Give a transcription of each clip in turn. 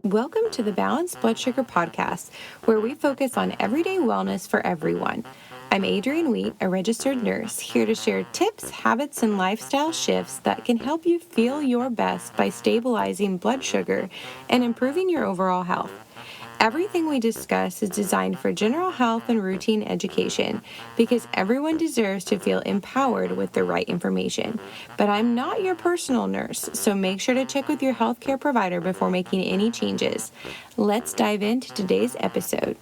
Welcome to the Balanced Blood Sugar Podcast, where we focus on everyday wellness for everyone. I'm Adrienne, a registered nurse, here to share tips, habits, and lifestyle shifts that can help you feel your best by stabilizing blood sugar and improving your overall health. Everything we discuss is designed for general health and routine education because everyone deserves to feel empowered with the right information. But I'm not your personal nurse, so make sure to check with your healthcare provider before making any changes. Let's dive into today's episode.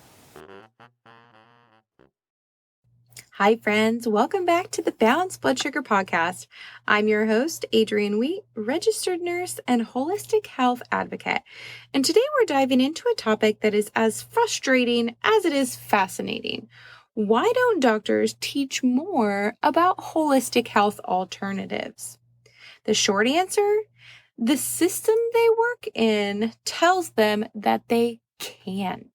Hi, friends. Welcome back to the Balanced Blood Sugar Podcast. I'm your host, Adrienne, registered nurse and holistic health advocate. And today we're diving into a topic that is as frustrating as it is fascinating. Why don't doctors teach more about holistic health alternatives? The short answer, the system they work in tells them that they can't.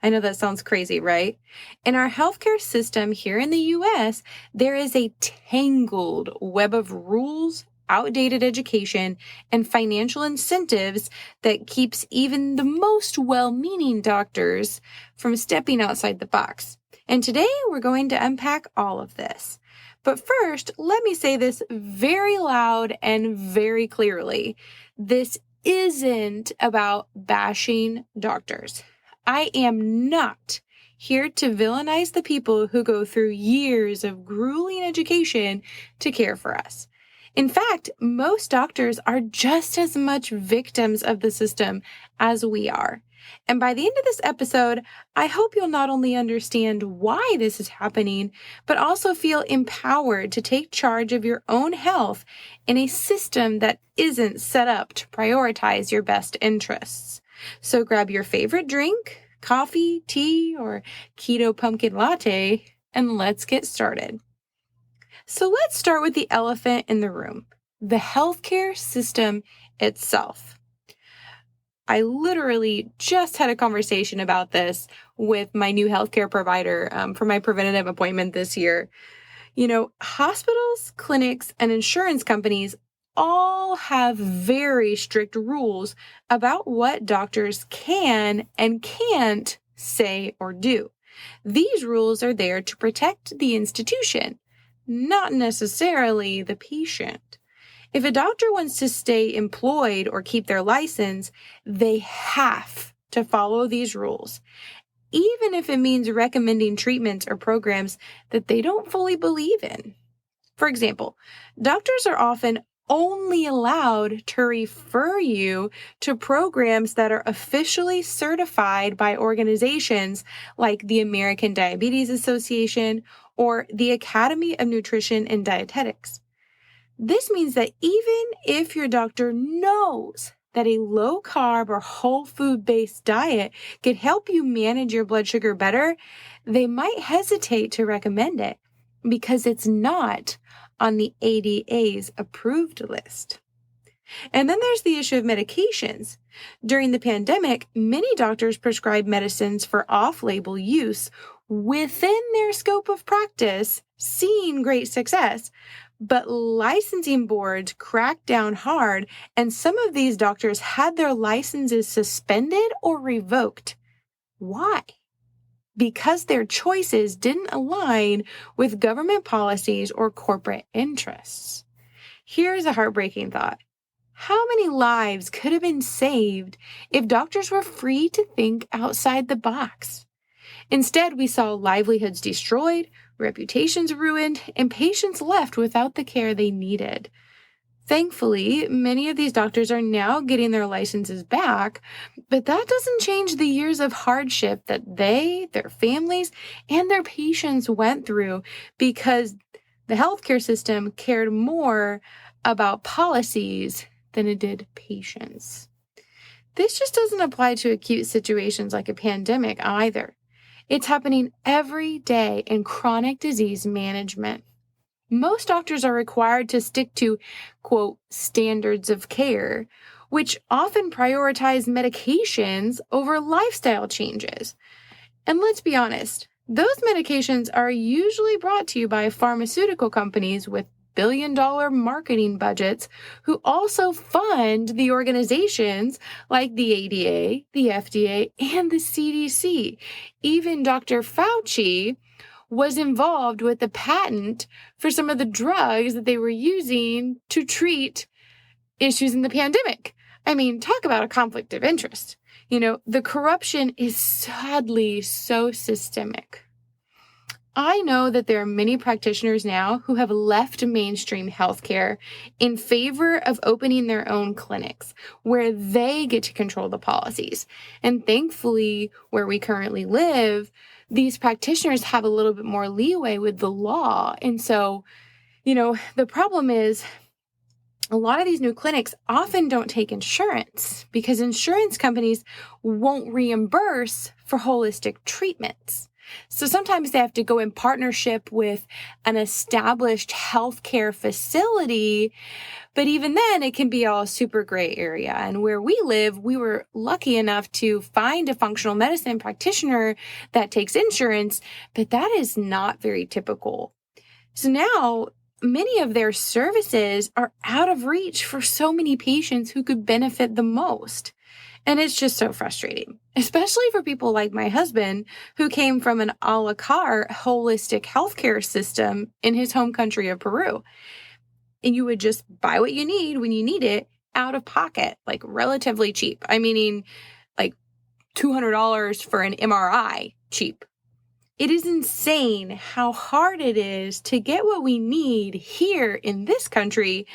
I know that sounds crazy, right? In our healthcare system here in the U.S., there is a tangled web of rules, outdated education, and financial incentives that keeps even the most well-meaning doctors from stepping outside the box. And today we're going to unpack all of this. But first, let me say this very loud and very clearly. This isn't about bashing doctors. I am not here to villainize the people who go through years of grueling education to care for us. In fact, most doctors are just as much victims of the system as we are. And by the end of this episode, I hope you'll not only understand why this is happening, but also feel empowered to take charge of your own health in a system that isn't set up to prioritize your best interests. So grab your favorite drink, coffee, tea, or keto pumpkin latte, and let's get started. So let's start with the elephant in the room, the healthcare system itself. I literally just had a conversation about this with my new healthcare provider for my preventative appointment this year. You know, hospitals, clinics, and insurance companies all have very strict rules about what doctors can and can't say or do. These rules are there to protect the institution, not necessarily the patient. If a doctor wants to stay employed or keep their license, they have to follow these rules, even if it means recommending treatments or programs that they don't fully believe in. For example, doctors are often only allowed to refer you to programs that are officially certified by organizations like the American Diabetes Association or the Academy of Nutrition and Dietetics. This means that even if your doctor knows that a low-carb or whole food-based diet could help you manage your blood sugar better, they might hesitate to recommend it because it's not on the ADA's approved list. And then there's the issue of medications. During the pandemic, many doctors prescribed medicines for off-label use within their scope of practice, seeing great success. But licensing boards cracked down hard, and some of these doctors had their licenses suspended or revoked. Why? Because their choices didn't align with government policies or corporate interests. Here's a heartbreaking thought. How many lives could have been saved if doctors were free to think outside the box? Instead, we saw livelihoods destroyed, reputations ruined, and patients left without the care they needed. Thankfully, many of these doctors are now getting their licenses back, but that doesn't change the years of hardship that they, their families, and their patients went through because the healthcare system cared more about policies than it did patients. This just doesn't apply to acute situations like a pandemic either. It's happening every day in chronic disease management. Most doctors are required to stick to, quote, standards of care, which often prioritize medications over lifestyle changes. And let's be honest, those medications are usually brought to you by pharmaceutical companies with multi-billion-dollar marketing budgets who also fund the organizations like the ADA, the FDA, and the CDC. Even Dr. Fauci was involved with the patent for some of the drugs that they were using to treat issues in the pandemic. I mean, talk about a conflict of interest. The corruption is sadly so systemic. I know that there are many practitioners now who have left mainstream healthcare in favor of opening their own clinics where they get to control the policies. And thankfully, where we currently live, these practitioners have a little bit more leeway with the law. And so, the problem is a lot of these new clinics often don't take insurance because insurance companies won't reimburse for holistic treatments. So sometimes they have to go in partnership with an established healthcare facility, but even then it can be all super gray area. And where we live, we were lucky enough to find a functional medicine practitioner that takes insurance, but that is not very typical. So now many of their services are out of reach for so many patients who could benefit the most. And it's just so frustrating, especially for people like my husband, who came from an a la carte holistic healthcare system in his home country of Peru. And you would just buy what you need when you need it out of pocket, like relatively cheap. I mean, like $200 for an MRI, cheap. It is insane how hard it is to get what we need here in this country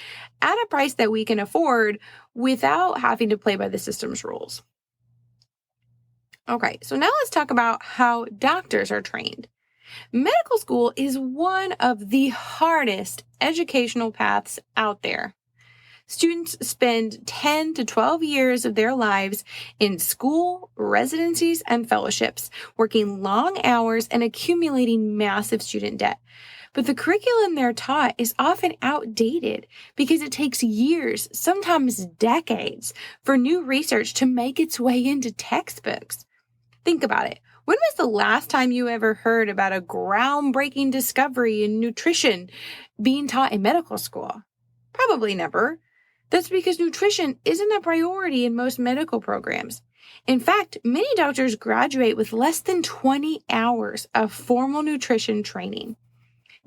at a price that we can afford without having to play by the system's rules. Okay, so now let's talk about how doctors are trained. Medical school is one of the hardest educational paths out there. Students spend 10 to 12 years of their lives in school, residencies, and fellowships, working long hours and accumulating massive student debt. But the curriculum they're taught is often outdated because it takes years, sometimes decades, for new research to make its way into textbooks. Think about it. When was the last time you ever heard about a groundbreaking discovery in nutrition being taught in medical school? Probably never. That's because nutrition isn't a priority in most medical programs. In fact, many doctors graduate with less than 20 hours of formal nutrition training.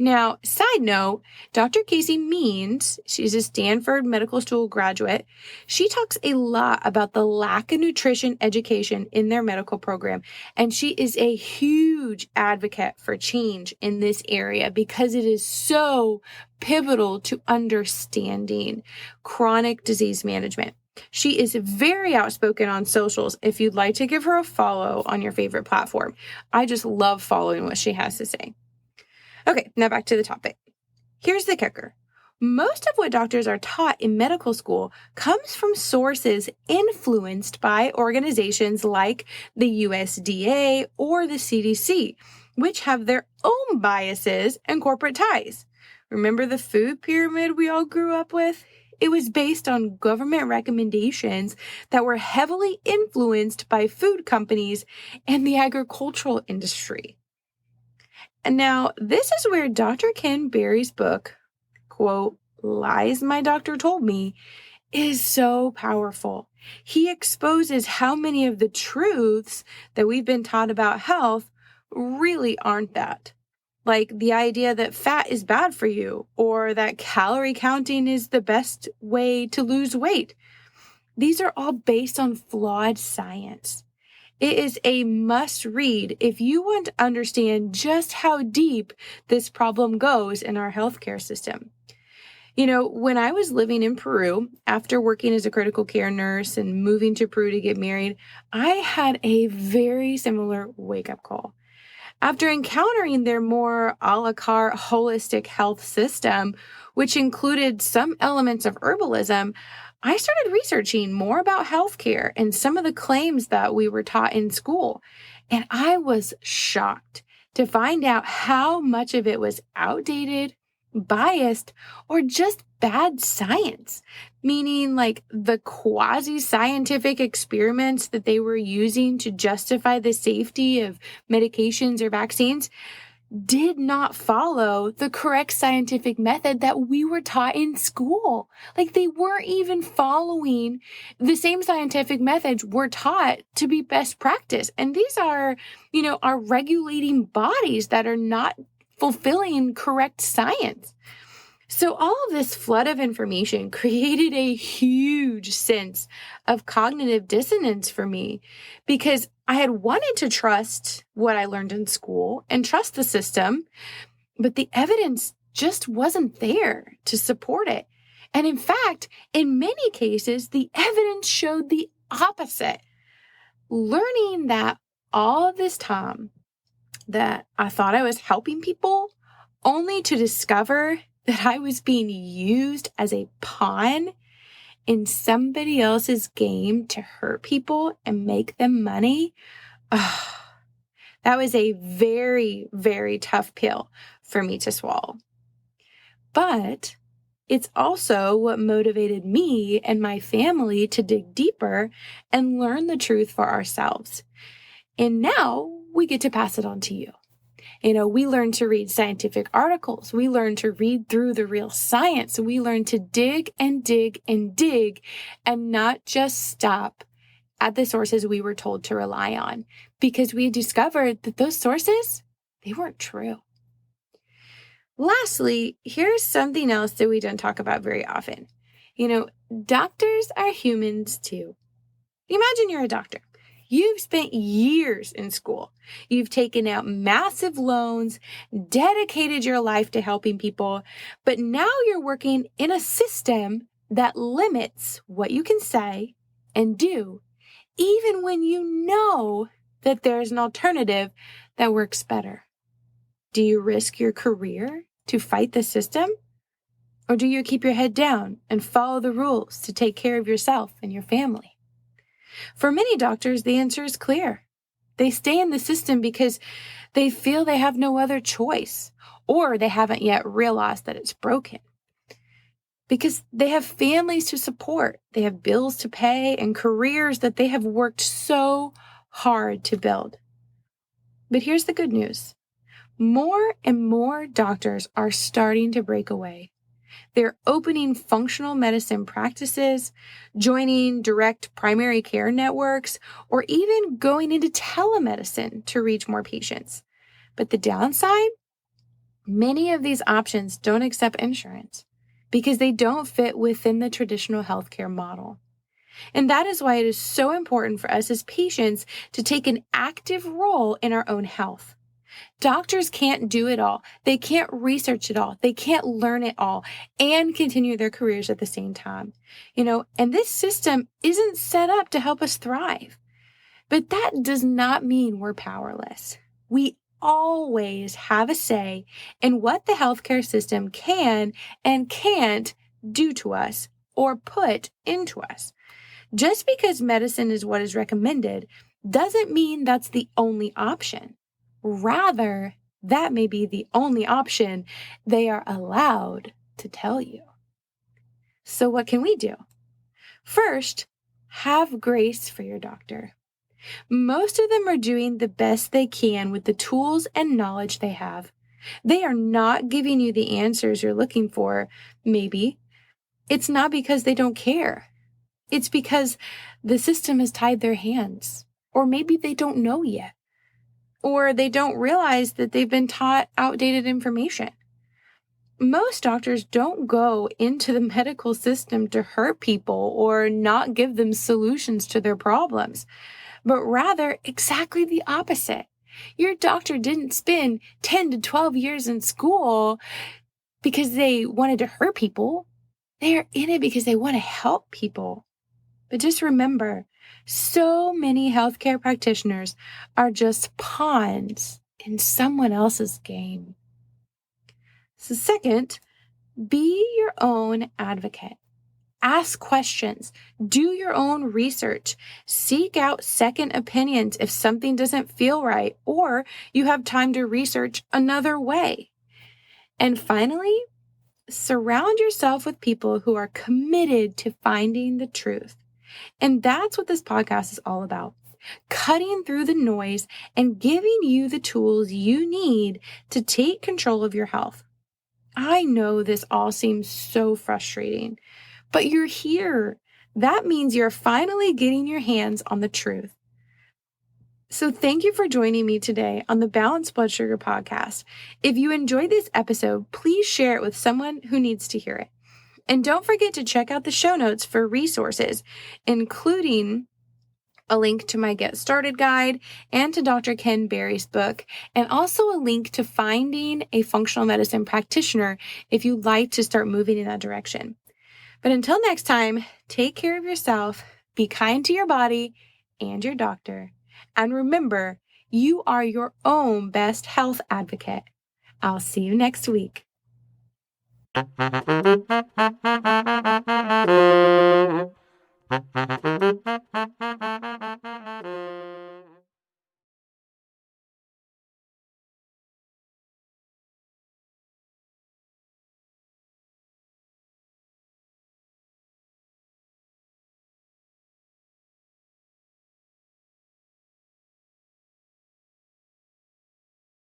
Now, side note, Dr. Casey Means, she's a Stanford Medical School graduate. She talks a lot about the lack of nutrition education in their medical program, and she is a huge advocate for change in this area because it is so pivotal to understanding chronic disease management. She is very outspoken on socials if you'd like to give her a follow on your favorite platform. I just love following what she has to say. Okay, now back to the topic. Here's the kicker. Most of what doctors are taught in medical school comes from sources influenced by organizations like the USDA or the CDC, which have their own biases and corporate ties. Remember the food pyramid we all grew up with? It was based on government recommendations that were heavily influenced by food companies and the agricultural industry. And now, this is where Dr. Ken Berry's book, quote, Lies My Doctor Told Me, is so powerful. He exposes how many of the truths that we've been taught about health really aren't that. Like the idea that fat is bad for you, or that calorie counting is the best way to lose weight. These are all based on flawed science. It is a must read if you want to understand just how deep this problem goes in our healthcare system. When I was living in Peru, after working as a critical care nurse and moving to Peru to get married, I had a very similar wake-up call. After encountering their more a la carte holistic health system, which included some elements of herbalism, I started researching more about healthcare and some of the claims that we were taught in school. And I was shocked to find out how much of it was outdated, biased, or just bad science. Meaning like the quasi-scientific experiments that they were using to justify the safety of medications or vaccines, did not follow the correct scientific method that we were taught in school. Like they weren't even following the same scientific methods we're taught to be best practice. And these are, our regulating bodies that are not fulfilling correct science. So all of this flood of information created a huge sense of cognitive dissonance for me because I had wanted to trust what I learned in school and trust the system, but the evidence just wasn't there to support it. And in fact, in many cases, the evidence showed the opposite. Learning that all of this time that I thought I was helping people, only to discover that I was being used as a pawn in somebody else's game to hurt people and make them money. That was a very, very tough pill for me to swallow. But it's also what motivated me and my family to dig deeper and learn the truth for ourselves. And now we get to pass it on to you. We learn to read scientific articles. We learn to read through the real science. We learn to dig and dig and dig and not just stop at the sources we were told to rely on because we discovered that those sources, they weren't true. Lastly, here's something else that we don't talk about very often. Doctors are humans too. Imagine you're a doctor. You've spent years in school. You've taken out massive loans, dedicated your life to helping people, but now you're working in a system that limits what you can say and do, even when you know that there's an alternative that works better. Do you risk your career to fight the system? Or do you keep your head down and follow the rules to take care of yourself and your family? For many doctors, the answer is clear. They stay in the system because they feel they have no other choice, or they haven't yet realized that it's broken. Because they have families to support, they have bills to pay, and careers that they have worked so hard to build. But here's the good news. More and more doctors are starting to break away. They're opening functional medicine practices, joining direct primary care networks, or even going into telemedicine to reach more patients. But the downside? Many of these options don't accept insurance because they don't fit within the traditional healthcare model. And that is why it is so important for us as patients to take an active role in our own health. Doctors can't do it all. They can't research it all. They can't learn it all and continue their careers at the same time. And this system isn't set up to help us thrive. But that does not mean we're powerless. We always have a say in what the healthcare system can and can't do to us or put into us. Just because medicine is what is recommended doesn't mean that's the only option. Rather, that may be the only option they are allowed to tell you. So what can we do? First, have grace for your doctor. Most of them are doing the best they can with the tools and knowledge they have. They are not giving you the answers you're looking for, maybe. It's not because they don't care. It's because the system has tied their hands, or maybe they don't know yet. Or they don't realize that they've been taught outdated information. Most doctors don't go into the medical system to hurt people or not give them solutions to their problems, but rather exactly the opposite. Your doctor didn't spend 10 to 12 years in school because they wanted to hurt people. They are in it because they want to help people. But just remember, so many healthcare practitioners are just pawns in someone else's game. So second, be your own advocate. Ask questions. Do your own research. Seek out second opinions if something doesn't feel right or you have time to research another way. And finally, surround yourself with people who are committed to finding the truth. And that's what this podcast is all about. cutting through the noise and giving you the tools you need to take control of your health. I know this all seems so frustrating, but you're here. That means you're finally getting your hands on the truth. So thank you for joining me today on the Balanced Blood Sugar podcast. If you enjoyed this episode, please share it with someone who needs to hear it. And don't forget to check out the show notes for resources, including a link to my Get Started guide and to Dr. Ken Berry's book, and also a link to finding a functional medicine practitioner if you'd like to start moving in that direction. But until next time, take care of yourself, be kind to your body and your doctor, and remember, you are your own best health advocate. I'll see you next week.